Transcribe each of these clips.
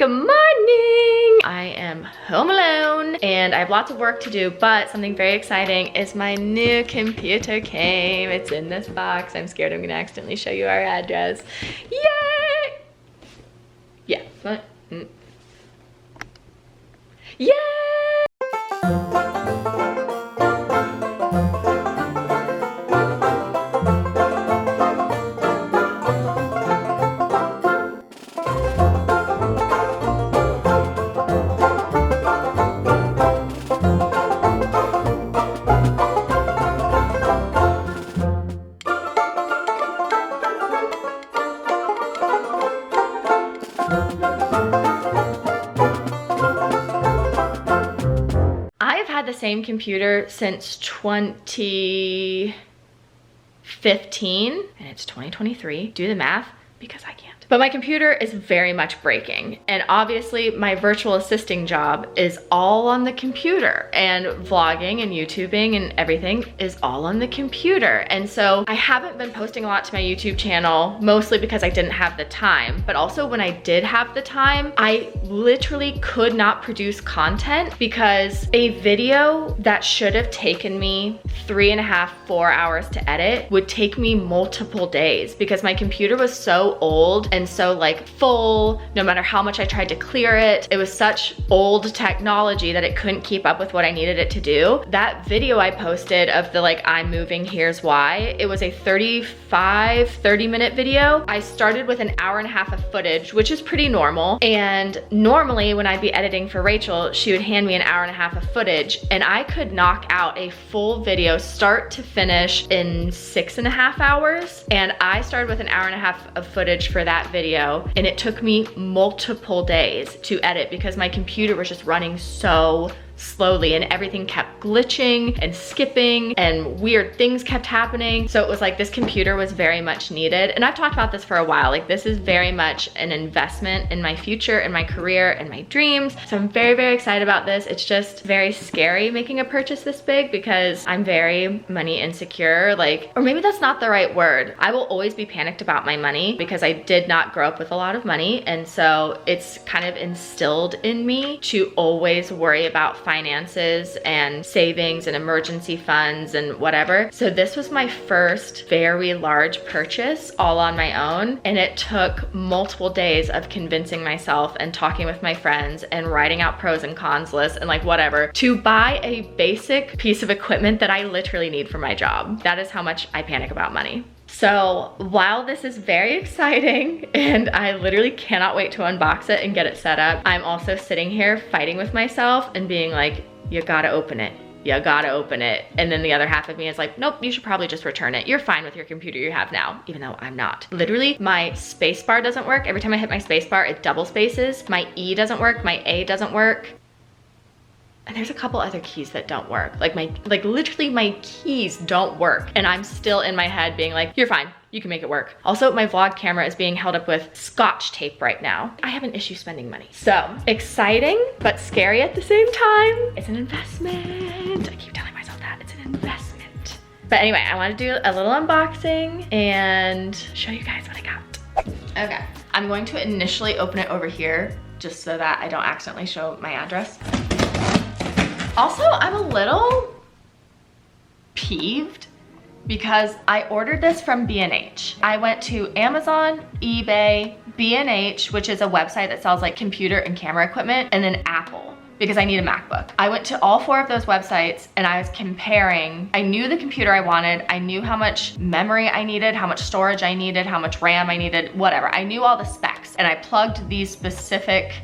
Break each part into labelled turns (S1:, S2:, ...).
S1: Good morning! I am home alone and I have lots of work to do, but something very exciting is my new computer came. It's in this box. I'm scared I'm gonna accidentally show you our address. Yay! Yeah. What? Yay! The same computer since 2015 and it's 2023. Do the math because I can't. But my computer is very much breaking, and obviously my virtual assisting job is all on the computer, and vlogging and YouTubing and everything is all on the computer. And so I haven't been posting a lot to my YouTube channel, mostly because I didn't have the time, but also when I did have the time, I literally could not produce content because a video that should have taken me 3.5, 4 hours to edit would take me multiple days because my computer was so old and so like full. No matter how much I tried to clear it, it was such old technology that it couldn't keep up with what I needed it to do. That video I posted of the like, I'm moving, here's why, it was a 30-minute video. I started with 1.5 hours of footage, which is pretty normal. And normally when I'd be editing for Rachel, she would hand me 1.5 hours of footage, and I could knock out a full video start to finish in 6.5 hours. And I started with 1.5 hours of footage for that video, and it took me multiple days to edit because my computer was just running so slowly and everything kept glitching and skipping and weird things kept happening. So it was like this computer was very much needed. And I've talked about this for a while. Like, this is very much an investment in my future, in my career, and my dreams. So I'm very, very excited about this. It's just very scary making a purchase this big because I'm very money insecure. Like, or maybe that's not the right word. I will always be panicked about my money because I did not grow up with a lot of money. And so it's kind of instilled in me to always worry about finances and savings and emergency funds and whatever. So this was my first very large purchase all on my own, and it took multiple days of convincing myself and talking with my friends and writing out pros and cons lists and like whatever to buy a basic piece of equipment that I literally need for my job. That is how much I panic about money. So while this is very exciting and I literally cannot wait to unbox it and get it set up, I'm also sitting here fighting with myself and being like, you gotta open it. You gotta open it. And then the other half of me is like, nope, you should probably just return it. You're fine with your computer you have now, even though I'm not. Literally, my space bar doesn't work. Every time I hit my space bar, it double spaces. My E doesn't work, my A doesn't work. And there's a couple other keys that don't work. Like literally my keys don't work. And I'm still in my head being like, you're fine, you can make it work. Also, my vlog camera is being held up with Scotch tape right now. I have an issue spending money. So exciting, but scary at the same time. It's an investment. I keep telling myself that, it's an investment. But anyway, I wanna do a little unboxing and show you guys what I got. Okay, I'm going to initially open it over here just so that I don't accidentally show my address. Also, I'm a little peeved because I ordered this from B&H. I went to Amazon, eBay, B&H, which is a website that sells like computer and camera equipment, and then Apple, because I need a MacBook. I went to all 4 of those websites and I was comparing. I knew the computer I wanted. I knew how much memory I needed, how much storage I needed, how much RAM I needed, whatever. I knew all the specs, and I plugged these specific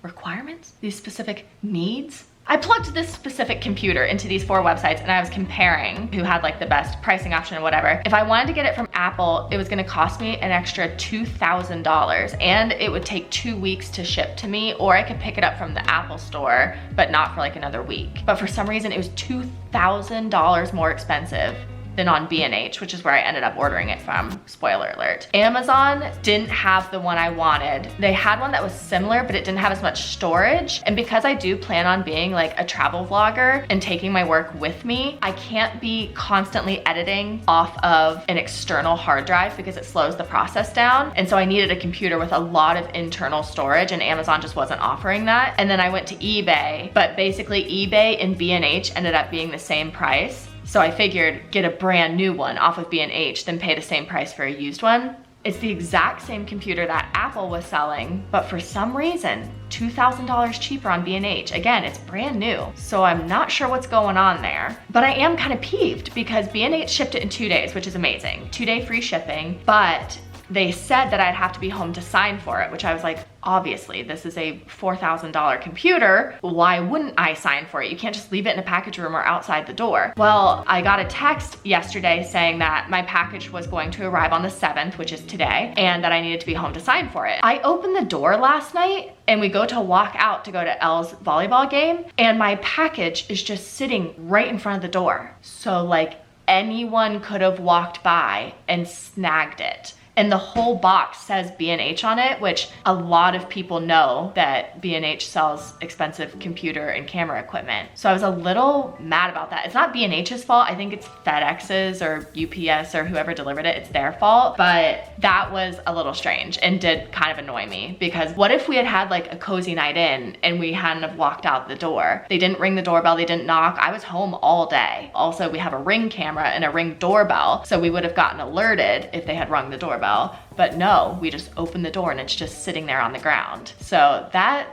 S1: requirements, these specific needs. I plugged this specific computer into these 4 websites and I was comparing who had like the best pricing option or whatever. If I wanted to get it from Apple, it was gonna cost me an extra $2,000 and it would take 2 weeks to ship to me, or I could pick it up from the Apple store, but not for like another week. But for some reason it was $2,000 more expensive than on B&H, which is where I ended up ordering it from, spoiler alert. Amazon didn't have the one I wanted. They had one that was similar, but it didn't have as much storage. And because I do plan on being like a travel vlogger and taking my work with me, I can't be constantly editing off of an external hard drive because it slows the process down. And so I needed a computer with a lot of internal storage, and Amazon just wasn't offering that. And then I went to eBay, but basically eBay and B&H ended up being the same price. So I figured get a brand new one off of B&H than pay the same price for a used one. It's the exact same computer that Apple was selling, but for some reason, $2,000 cheaper on B&H. Again, it's brand new, so I'm not sure what's going on there. But I am kind of peeved because B&H shipped it in 2 days, which is amazing. 2-day free shipping, but they said that I'd have to be home to sign for it, which I was like, obviously, this is a $4,000 computer. Why wouldn't I sign for it? You can't just leave it in a package room or outside the door. Well, I got a text yesterday saying that my package was going to arrive on the 7th, which is today, and that I needed to be home to sign for it. I opened the door last night and we go to walk out to go to Elle's volleyball game, and my package is just sitting right in front of the door. So like anyone could have walked by and snagged it. And the whole box says B&H on it, which a lot of people know that B&H sells expensive computer and camera equipment. So I was a little mad about that. It's not B&H's fault. I think it's FedEx's or UPS or whoever delivered it. It's their fault. But that was a little strange and did kind of annoy me, because what if we had had like a cozy night in and we hadn't have walked out the door? They didn't ring the doorbell, they didn't knock. I was home all day. Also, we have a Ring camera and a Ring doorbell, so we would have gotten alerted if they had rung the doorbell. But no, we just opened the door and it's just sitting there on the ground. So that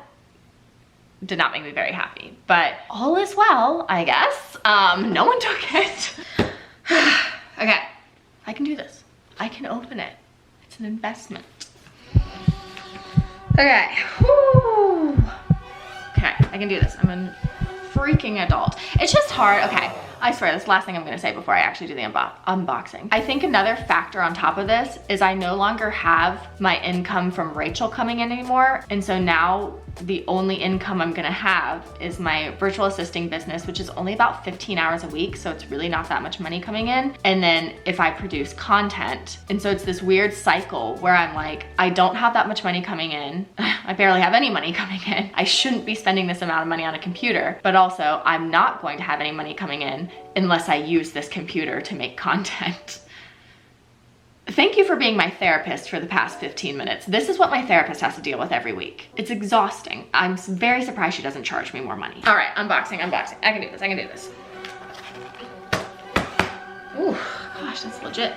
S1: did not make me very happy, but all is well, I guess. No one took it. Okay, I can do this. I can open it. It's an investment. Okay, whew. Okay, I can do this. I'm a freaking adult. It's just hard, okay. I swear, that's the last thing I'm gonna say before I actually do the unboxing. I think another factor on top of this is I no longer have my income from Rachel coming in anymore. And so now the only income I'm gonna have is my virtual assisting business, which is only about 15 hours a week. So it's really not that much money coming in. And then if I produce content. And so it's this weird cycle where I'm like, I don't have that much money coming in. I barely have any money coming in. I shouldn't be spending this amount of money on a computer, but also I'm not going to have any money coming in unless I use this computer to make content. Thank you for being my therapist for the past 15 minutes. This is what my therapist has to deal with every week. It's exhausting. I'm very surprised she doesn't charge me more money. All right, unboxing. I can do this, I can do this. Ooh, gosh, that's legit.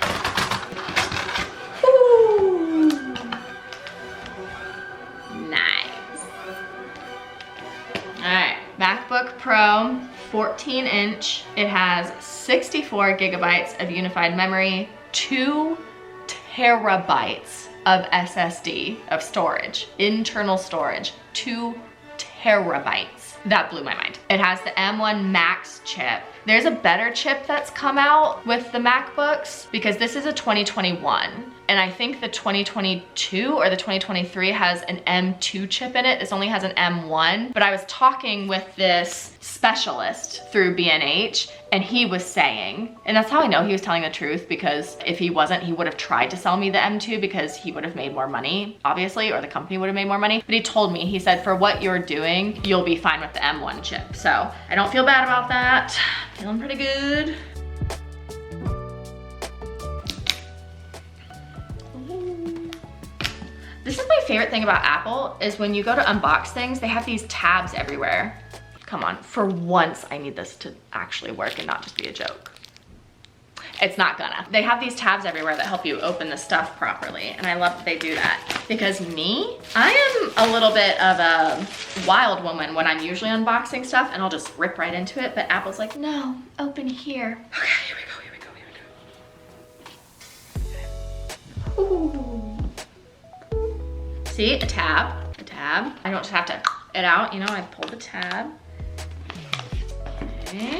S1: Ooh. Nice. All right, MacBook Pro, 14-inch. It has 64 gigabytes of unified memory, 2 terabytes of SSD of storage, internal storage, 2 terabytes. That blew my mind. It has the M1 Max chip. There's a better chip that's come out with the MacBooks because this is a 2021. And I think the 2022 or the 2023 has an M2 chip in it. This only has an M1. But I was talking with this specialist through B&H, and he was saying, and that's how I know he was telling the truth, because if he wasn't, he would have tried to sell me the M2 because he would have made more money, obviously, or the company would have made more money. But he told me, he said, for what you're doing, you'll be fine with the M1 chip. So I don't feel bad about that. Feeling pretty good. This is my favorite thing about Apple, is when you go to unbox things, they have these tabs everywhere. Come on, for once I need this to actually work and not just be a joke. It's not gonna. They have these tabs everywhere that help you open the stuff properly, and I love that they do that. Because me, I am a little bit of a wild woman when I'm usually unboxing stuff, and I'll just rip right into it, but Apple's like, no, open here. Okay, here we go. Ooh. See, a tab. I don't just have to it out, you know, I pull the tab. Okay.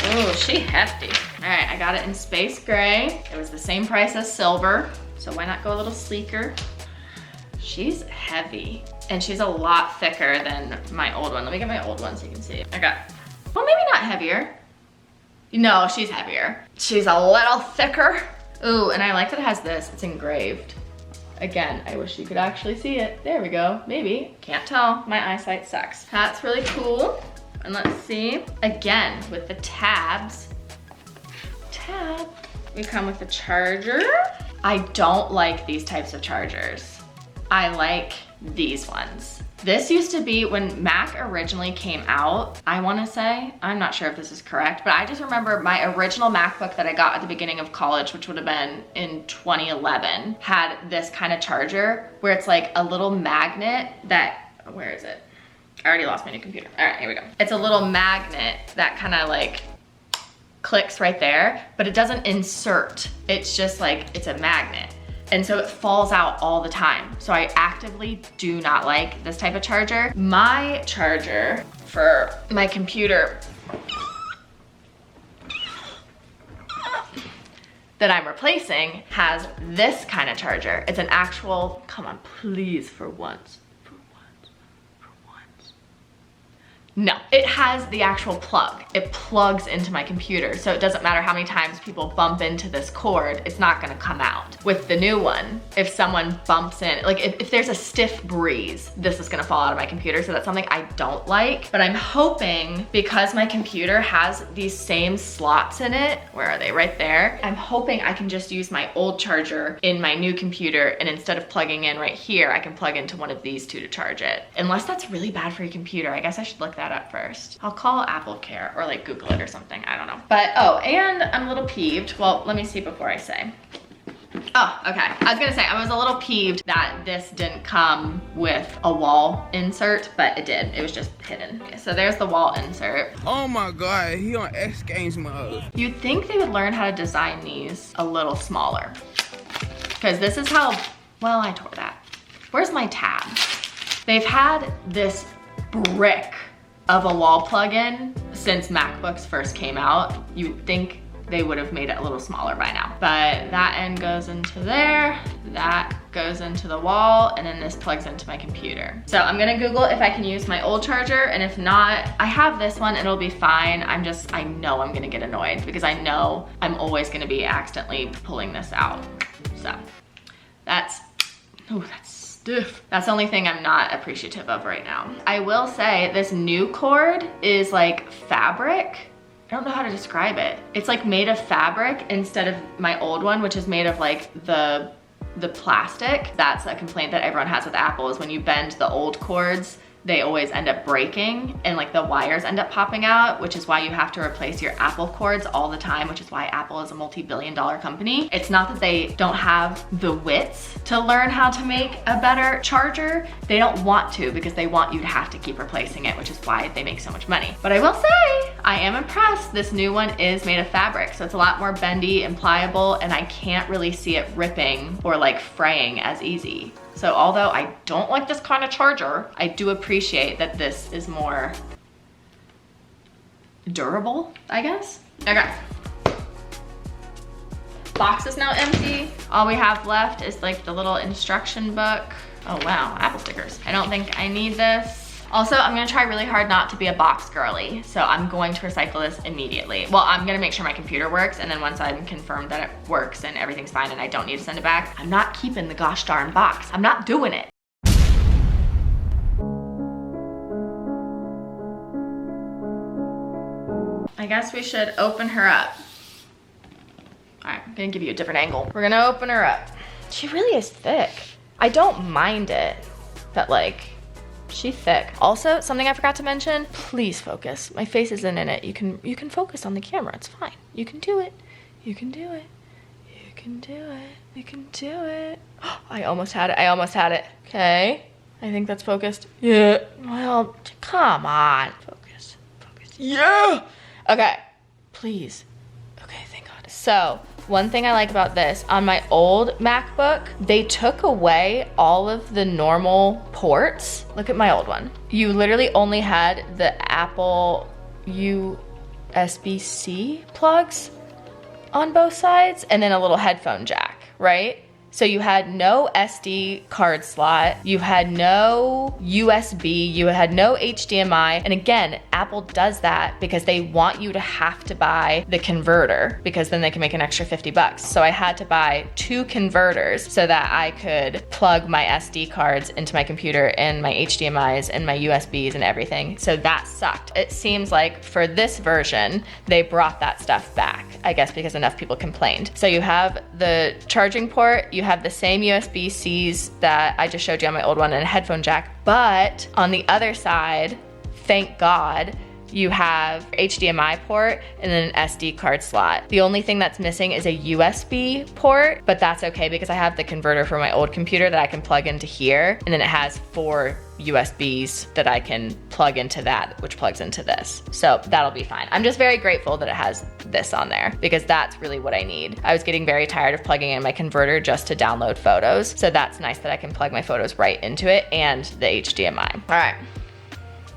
S1: Oh, she hefty. All right, I got it in space gray. It was the same price as silver, so why not go a little sleeker? She's heavy, and she's a lot thicker than my old one. Let me get my old one so you can see. I got, well, maybe not heavier. No, she's heavier. She's a little thicker. Ooh, and I like that it has this, it's engraved. Again, I wish you could actually see it. There we go, maybe. Can't tell, my eyesight sucks. That's really cool. And let's see, again, with the tabs. We come with a charger. I don't like these types of chargers. I like these ones. This used to be when Mac originally came out, I wanna say, I'm not sure if this is correct, but I just remember my original MacBook that I got at the beginning of college, which would have been in 2011, had this kind of charger where it's like a little magnet that, where is it? I already lost my new computer. All right, here we go. It's a little magnet that kind of like clicks right there, but it doesn't insert. It's just like, it's a magnet. And so it falls out all the time. So I actively do not like this type of charger. My charger for my computer that I'm replacing has this kind of charger. It's an actual, come on, please, for once. No, it has the actual plug. It plugs into my computer, so it doesn't matter how many times people bump into this cord, it's not gonna come out. With the new one, if someone bumps in, like if there's a stiff breeze, this is gonna fall out of my computer, so that's something I don't like. But I'm hoping, because my computer has these same slots in it, where are they? Right there. I'm hoping I can just use my old charger in my new computer, and instead of plugging in right here, I can plug into one of these two to charge it. Unless that's really bad for your computer, I guess I should look that up first. I'll call Apple Care or like Google it or something, I don't know. But, oh, and I'm a little peeved. Well, let me see before I say. Oh, okay. I was gonna say, I was a little peeved that this didn't come with a wall insert, but it did. It was just hidden. Okay, so there's the wall insert.
S2: Oh my God, he on X Games mode.
S1: You'd think they would learn how to design these a little smaller. Because this is how, well, I tore that. Where's my tab? They've had this brick of a wall plug-in since MacBooks first came out. You would think they would have made it a little smaller by now. But that end goes into there, that goes into the wall, and then this plugs into my computer. So I'm gonna Google if I can use my old charger, and if not, I have this one, it'll be fine. I know I'm gonna get annoyed because I know I'm always gonna be accidentally pulling this out. So that's, oh, that's stiff. That's the only thing I'm not appreciative of right now. I will say this new cord is like fabric. I don't know how to describe it. It's like made of fabric instead of my old one, which is made of like the plastic. That's a complaint that everyone has with Apple, is when you bend the old cords, they always end up breaking and like the wires end up popping out, which is why you have to replace your Apple cords all the time, which is why Apple is a multi-billion-dollar company. It's not that they don't have the wits to learn how to make a better charger. They don't want to, because they want you to have to keep replacing it, which is why they make so much money. But I will say, I am impressed. This new one is made of fabric, so it's a lot more bendy and pliable, and I can't really see it ripping or like fraying as easy. So although I don't like this kind of charger, I do appreciate that this is more durable, I guess. Okay. Box is now empty. All we have left is like the little instruction book. Oh wow, Apple stickers. I don't think I need this. Also, I'm gonna try really hard not to be a box girly, so I'm going to recycle this immediately. Well, I'm gonna make sure my computer works, and then once I'm confirmed that it works and everything's fine and I don't need to send it back, I'm not keeping the gosh darn box. I'm not doing it. I guess we should open her up. All right, I'm gonna give you a different angle. We're gonna open her up. She really is thick. I don't mind it, but like, she's thick. Also, something I forgot to mention, please focus. My face isn't in it. You can focus on the camera, it's fine. You can do it. You can do it. You can do it. You can do it. I almost had it. I almost had it. Okay. I think that's focused. Yeah. Well, come on. Focus. Focus. Yeah. Okay. Please. Okay, thank God. So, one thing I like about this, on my old MacBook, they took away all of the normal ports. Look at my old one. You literally only had the Apple USB-C plugs on both sides, and then a little headphone jack, right? So you had no SD card slot, you had no USB, you had no HDMI. And again, Apple does that because they want you to have to buy the converter because then they can make an extra 50 bucks. So I had to buy 2 converters so that I could plug my SD cards into my computer and my HDMIs and my USBs and everything. So that sucked. It seems like for this version, they brought that stuff back, I guess because enough people complained. So you have the charging port, you have the same USB-Cs that I just showed you on my old one and a headphone jack, but on the other side, thank God, you have HDMI port and then an SD card slot. The only thing that's missing is a USB port, but that's okay because I have the converter for my old computer that I can plug into here, and then it has 4 USBs that I can plug into that, which plugs into this. So that'll be fine. I'm just very grateful that it has this on there because that's really what I need. I was getting very tired of plugging in my converter just to download photos. So that's nice that I can plug my photos right into it and the HDMI. All right,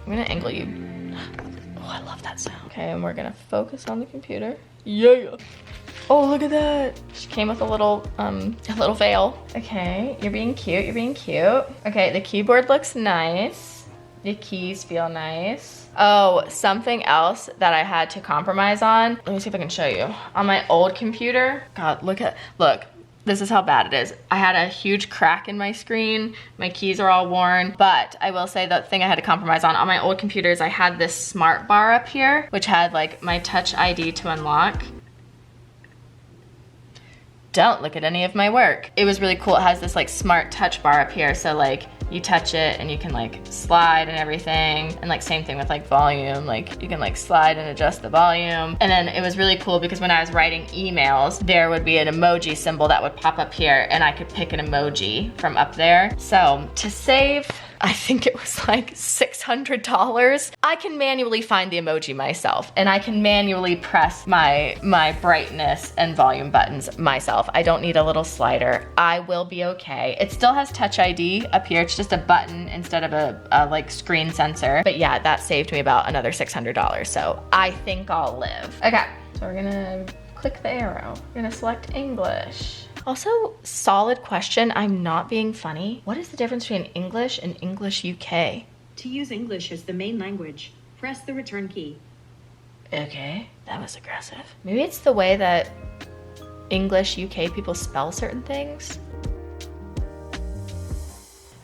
S1: I'm gonna angle you. Oh, I love that sound. Okay, and we're gonna focus on the computer. Yeah. Oh, look at that. She came with a little veil. Okay, you're being cute, you're being cute. Okay, the keyboard looks nice. The keys feel nice. Oh, something else that I had to compromise on. Let me see if I can show you. On my old computer, God, look. This is how bad it is. I had a huge crack in my screen. My keys are all worn, but I will say the thing I had to compromise on my old computers, I had this smart bar up here, which had like my Touch ID to unlock. Don't look at any of my work. It was really cool. It has this like smart touch bar up here. So like you touch it and you can like slide and everything. And like same thing with like volume, like you can like slide and adjust the volume. And then it was really cool because when I was writing emails, there would be an emoji symbol that would pop up here and I could pick an emoji from up there. So to save, I think it was like $600. I can manually find the emoji myself and I can manually press my brightness and volume buttons myself. I don't need a little slider. I will be okay. It still has Touch ID up here. It's just a button instead of a like screen sensor. But yeah, that saved me about another $600. So I think I'll live. Okay, so we're gonna click the arrow. We're gonna select English. Also, solid question, I'm not being funny. What is the difference between English and English UK?
S3: To use English as the main language, press the return key.
S1: Okay, that was aggressive. Maybe it's the way that English UK people spell certain things.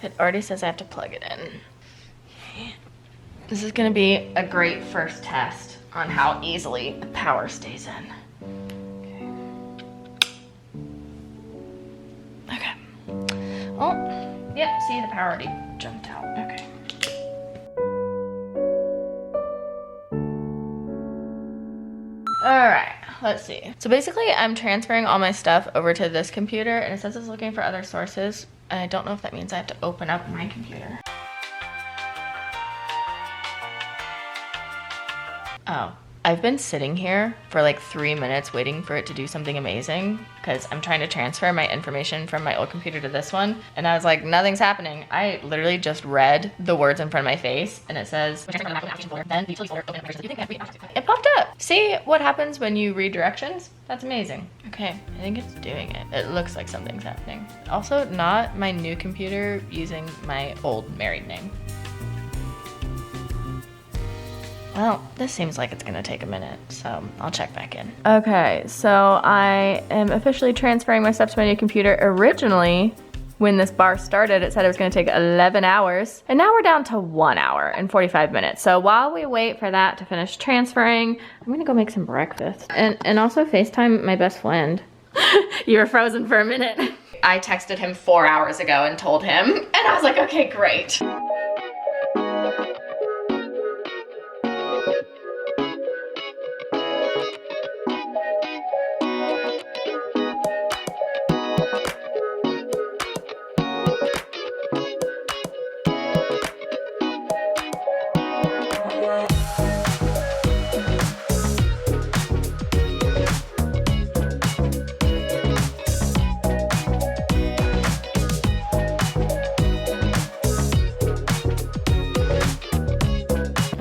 S1: It already says I have to plug it in. This is gonna be a great first test on how easily the power stays in. Okay. Oh, yep, see the power already jumped out. Okay. All right, let's see. So basically I'm transferring all my stuff over to this computer and it says it's looking for other sources. And I don't know if that means I have to open up my computer. Oh. I've been sitting here for like 3 minutes waiting for it to do something amazing because I'm trying to transfer my information from my old computer to this one. And I was like, nothing's happening. I literally just read the words in front of my face and it says, it popped up. See what happens when you read directions? That's amazing. Okay, I think it's doing it. It looks like something's happening. Also, not my new computer using my old married name. Well, this seems like it's gonna take a minute, so I'll check back in. Okay, so I am officially transferring my stuff to my new computer. Originally, when this bar started, it said it was gonna take 11 hours, and now we're down to 1 hour and 45 minutes. So while we wait for that to finish transferring, I'm gonna go make some breakfast. And also FaceTime my best friend. You were frozen for a minute. I texted him 4 hours ago and told him, and I was like, okay, great.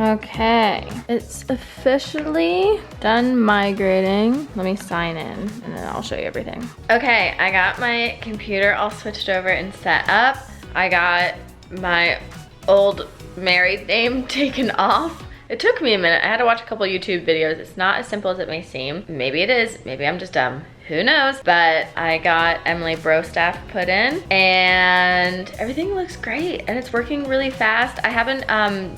S1: Okay, It's officially done migrating. Let me sign in and then I'll show you everything. Okay, I got my computer all switched over and set up. I got my old married name taken off. It took me a minute. I had to watch a couple YouTube videos. It's not as simple as it may seem. Maybe it is, maybe I'm just dumb. Who knows? But I got Emily Brostaff put in and everything looks great and it's working really fast. I haven't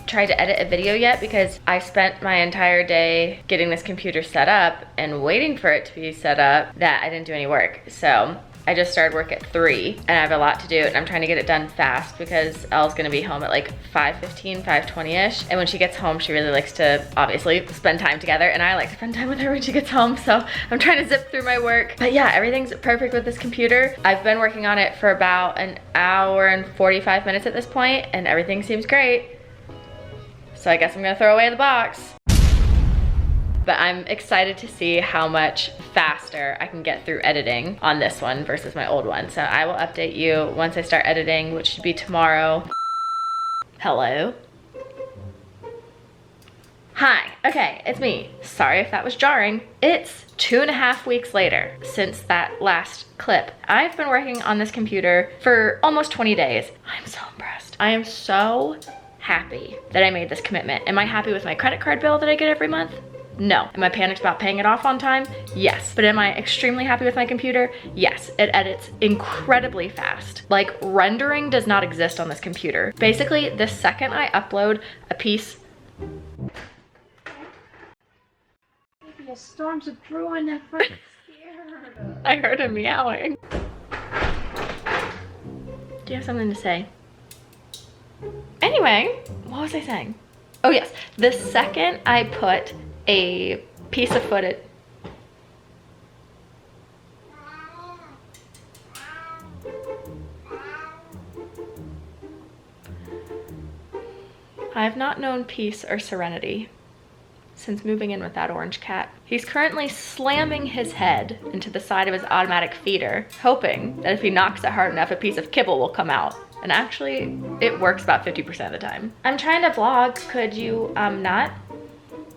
S1: tried to edit a video yet because I spent my entire day getting this computer set up and waiting for it to be set up that I didn't do any work. So I just started work at 3 and I have a lot to do and I'm trying to get it done fast because Elle's gonna be home at like 5:15, 5:20ish. And when she gets home, she really likes to obviously spend time together and I like to spend time with her when she gets home. So I'm trying to zip through my work. But yeah, everything's perfect with this computer. I've been working on it for about an hour and 45 minutes at this point and everything seems great. So I guess I'm gonna throw away the box. But I'm excited to see how much faster I can get through editing on this one versus my old one. So I will update you once I start editing, which should be tomorrow. Hello. Hi, okay, it's me. Sorry if that was jarring. It's 2.5 weeks later since that last clip. I've been working on this computer for almost 20 days. I'm so impressed. I am so happy that I made this commitment. Am I happy with my credit card bill that I get every month? No. Am I panicked about paying it off on time? Yes. But am I extremely happy with my computer? Yes. It edits incredibly fast. Like, rendering does not exist on this computer. Basically, the second I upload a piece...
S4: Maybe a storm's a brewing and I'm scared.
S1: I heard him meowing. Do you have something to say? Anyway, what was I saying? Oh yes, the second I put a piece of footage. I have not known peace or serenity since moving in with that orange cat. He's currently slamming his head into the side of his automatic feeder, hoping that if he knocks it hard enough, a piece of kibble will come out. And actually, it works about 50% of the time. I'm trying to vlog. Could you not?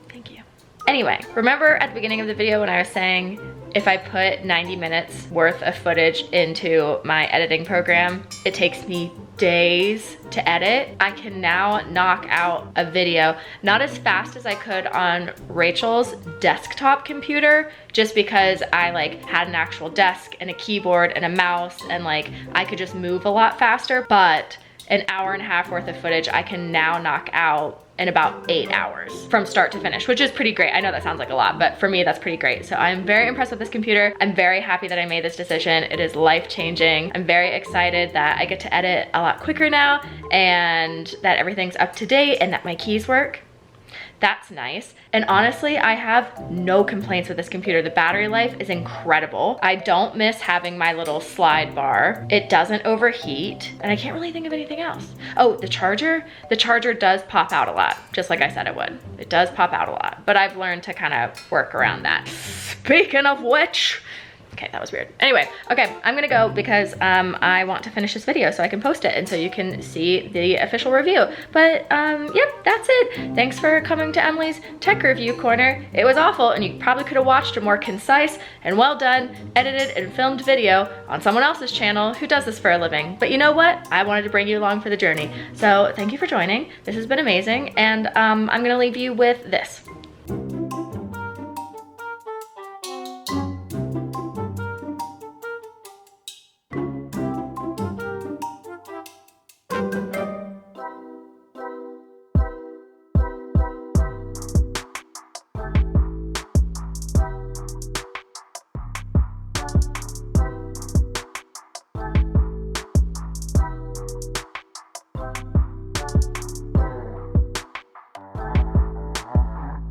S1: Thank you. Anyway, remember at the beginning of the video when I was saying if I put 90 minutes worth of footage into my editing program, it takes me days to edit? I can now knock out a video, not as fast as I could on Rachel's desktop computer, just because I like had an actual desk and a keyboard and a mouse and like I could just move a lot faster, but an hour and a half worth of footage I can now knock out in about 8 hours from start to finish, which is pretty great. I know that sounds like a lot, but for me, that's pretty great. So I'm very impressed with this computer. I'm very happy that I made this decision. It is life-changing. I'm very excited that I get to edit a lot quicker now and that everything's up to date and that my keys work. That's nice. And honestly, I have no complaints with this computer. The battery life is incredible. I don't miss having my little slide bar. It doesn't overheat, and I can't really think of anything else. Oh, the charger does pop out a lot, just like I said it would. It does pop out a lot, but I've learned to kind of work around that. Speaking of which, okay, that was weird. Anyway, okay, I'm gonna go because I want to finish this video so I can post it and so you can see the official review. But yep, that's it. Thanks for coming to Emily's Tech Review Corner. It was awful and you probably could have watched a more concise and well done, edited and filmed video on someone else's channel who does this for a living. But you know what? I wanted to bring you along for the journey. So thank you for joining. This has been amazing and I'm gonna leave you with this.